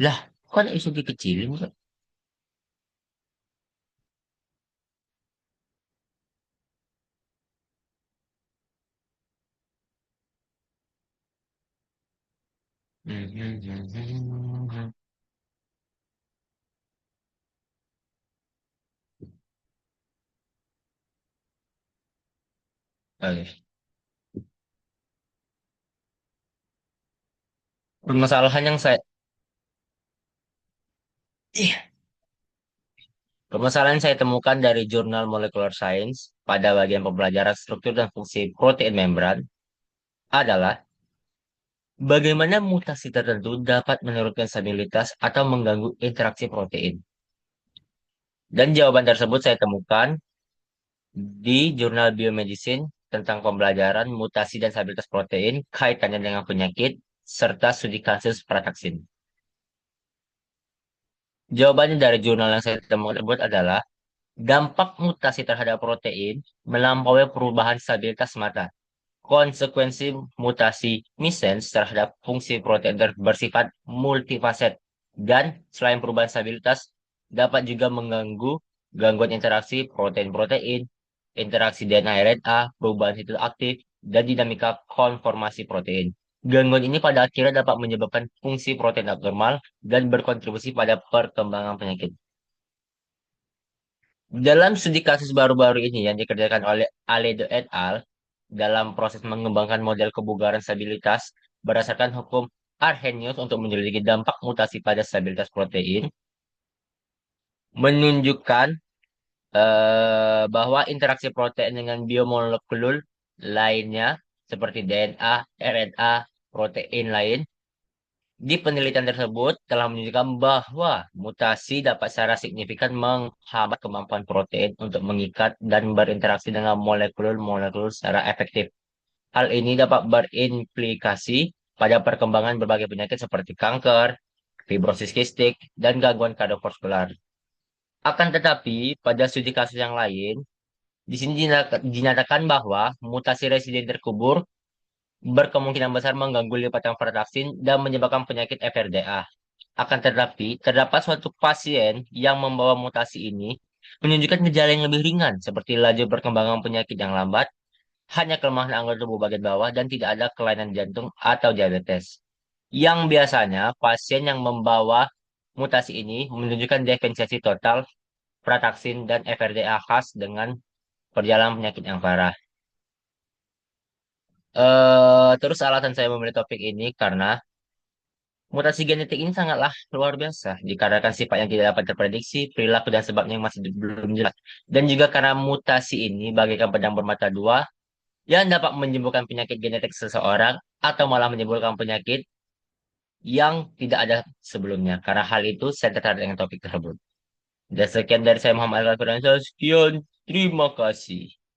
Lah, kan isu dikecilin, Kak? Oke. Permasalahan yang saya Ih, permasalahan yang saya temukan dari jurnal Molecular Science pada bagian pembelajaran struktur dan fungsi protein membran adalah bagaimana mutasi tertentu dapat menurunkan stabilitas atau mengganggu interaksi protein. Dan jawaban tersebut saya temukan di jurnal Biomedicine tentang pembelajaran mutasi dan stabilitas protein kaitannya dengan penyakit serta studi kasus prataksin. Jawabannya dari jurnal yang saya temukan tersebut adalah dampak mutasi terhadap protein melampaui perubahan stabilitas semata. Konsekuensi mutasi missense terhadap fungsi protein bersifat multifaset dan selain perubahan stabilitas dapat juga mengganggu gangguan interaksi protein-protein, interaksi DNA-RNA, perubahan situs aktif, dan dinamika konformasi protein. Gangguan ini pada akhirnya dapat menyebabkan fungsi protein abnormal dan berkontribusi pada perkembangan penyakit. Dalam studi kasus baru-baru ini yang dikerjakan oleh Aledo et al. Dalam proses mengembangkan model kebugaran stabilitas berdasarkan hukum Arrhenius untuk menyelidiki dampak mutasi pada stabilitas protein, menunjukkan bahwa interaksi protein dengan biomolekul lainnya seperti DNA, RNA, protein lain di penelitian tersebut telah menunjukkan bahwa mutasi dapat secara signifikan menghambat kemampuan protein untuk mengikat dan berinteraksi dengan molekul-molekul secara efektif. Hal ini dapat berimplikasi pada perkembangan berbagai penyakit seperti kanker, fibrosis kistik, dan gangguan kardiovaskular. Akan tetapi, pada studi kasus yang lain, di sini dinyatakan bahwa mutasi residen terkubur berkemungkinan besar mengganggu lipatan frataxin dan menyebabkan penyakit FRDA. Akan tetapi, terdapat suatu pasien yang membawa mutasi ini menunjukkan gejala yang lebih ringan, seperti laju perkembangan penyakit yang lambat, hanya kelemahan anggota tubuh bagian bawah, dan tidak ada kelainan jantung atau diabetes. Yang biasanya, pasien yang membawa mutasi ini menunjukkan defensiasi total, frataksin, dan FRDA khas dengan perjalanan penyakit yang parah. Terus alasan saya memilih topik ini karena mutasi genetik ini sangatlah luar biasa, dikarenakan sifat yang tidak dapat terprediksi, perilaku dan sebabnya yang masih belum jelas. Dan juga karena mutasi ini bagaikan pedang bermata dua yang dapat menyembuhkan penyakit genetik seseorang atau malah menyembuhkan penyakit yang tidak ada sebelumnya. Karena hal itu saya tertarik dengan topik tersebut. Dan sekian dari saya Muhammad Al-Firdaus. Sekian, terima kasih.